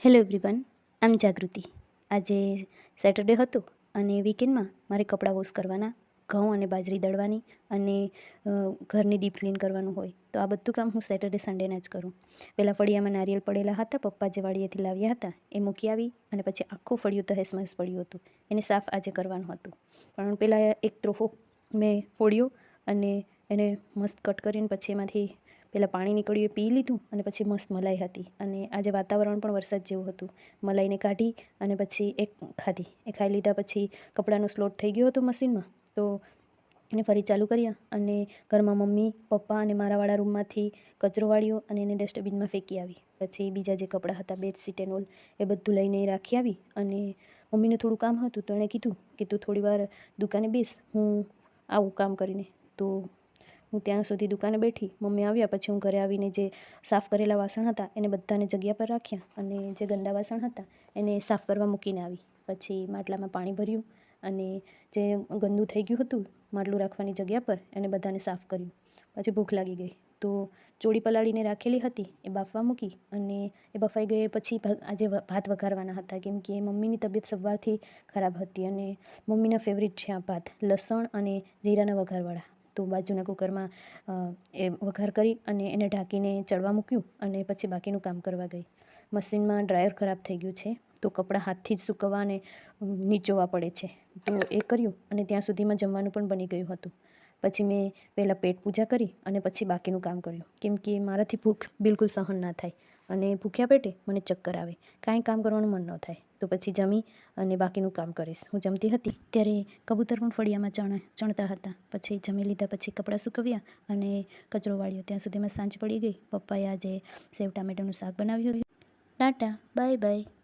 Hello everyone, આઈ એમ જાગૃતિ. આજે Saturday હતો અને વીકેન્ડમાં મારે કપડાં વોશ કરવાના, ઘઉં અને બાજરી દળવાની અને ઘરની ડીપ ક્લીન કરવાનું હોય. તો આ બધું કામ હું સેટરડે સન્ડેના જ કરું. પહેલાં ફળિયામાં નારિયેલ પડેલા હતા, પપ્પા જે વાડીએથી લાવ્યા હતા એ મૂકી આવી અને પછી આખું ફળિયું તહેસમહેસ પડ્યું હતું. એને સાફ આજે કરવાનું હતું. પણ પહેલાં એક ત્રોફો મેં ફોડ્યો અને એને મસ્ત કટ કરીને પછી એમાંથી પહેલાં પાણી નીકળ્યું એ પી લીધું અને પછી મસ્ત મલાઈ હતી. અને આજે વાતાવરણ પણ વરસાદ જેવું હતું. મલાઈને કાઢી અને પછી એક ખાધી. એ ખાઈ લીધા પછી કપડાનો સ્લોટ થઈ ગયો હતો મશીનમાં, તો એને ફરી ચાલુ કર્યા અને ઘરમાં મમ્મી, પપ્પા અને મારાવાળા રૂમમાંથી કચરો વાળ્યો અને એને ડસ્ટબિનમાં ફેંકી આવી. પછી બીજા જે કપડાં હતા, બેડશીટ એન્ડ ઓલ, એ બધું લઈને રાખી આવી. અને મમ્મીને થોડું કામ હતું તો એણે કીધું કે તું થોડી વાર દુકાને બેસ, હું આવું કામ કરીને. તો હું ત્યાં સુધી દુકાને બેઠી. મમ્મી આવ્યા પછી હું ઘરે આવીને જે સાફ કરેલા વાસણ હતા એને બધાને જગ્યા પર રાખ્યા અને જે ગંદા વાસણ હતા એને સાફ કરવા મૂકીને આવી. પછી માટલામાં પાણી ભર્યું અને જે ગંદુ થઈ ગયું હતું માટલું રાખવાની જગ્યા પર એને બધાને સાફ કર્યું. પછી ભૂખ લાગી ગઈ તો ચોળી પલાળીને રાખેલી હતી એ બાફવા મૂકી અને એ બફાઈ ગઈ પછી આજે ભાત વઘારવાના હતા, કેમ કે મમ્મીની તબિયત સવારથી ખરાબ હતી અને મમ્મીના ફેવરિટ છે આ ભાત, લસણ અને જીરાના વઘારવાળા. તો બાજુના કુકરમાં એ વઘાર કરી અને એને ઢાંકીને ચડવા મૂક્યું અને પછી બાકીનું કામ કરવા ગઈ. મશીનમાં ડ્રાયર ખરાબ થઈ ગયું છે તો કપડાં હાથથી જ સૂકવવા અને નીચોવા પડે છે. તો એ કર્યું અને ત્યાં સુધીમાં જમવાનું પણ બની ગયું હતું. પછી મેં પહેલાં પેટ પૂજા કરી અને પછી બાકીનું કામ કર્યું, કેમ કે મારાથી ભૂખ બિલકુલ સહન ના થાય અને ભૂખ્યા પેટે મને ચક્કર આવે, કાંઈ કામ કરવાનું મન ન થાય. તો પછી જમી અને બાકીનું કામ કરીશ. હું જમતી હતી ત્યારે કબૂતર પણ ફળિયામાં ચણતા હતા. પછી જમી લીધા પછી કપડાં સૂકવ્યા અને કચરો વાળ્યો. ત્યાં સુધીમાં સાંજ પડી ગઈ. પપ્પાએ આજે સેવ ટામેટાનું શાક બનાવ્યું. Tata, bye bye.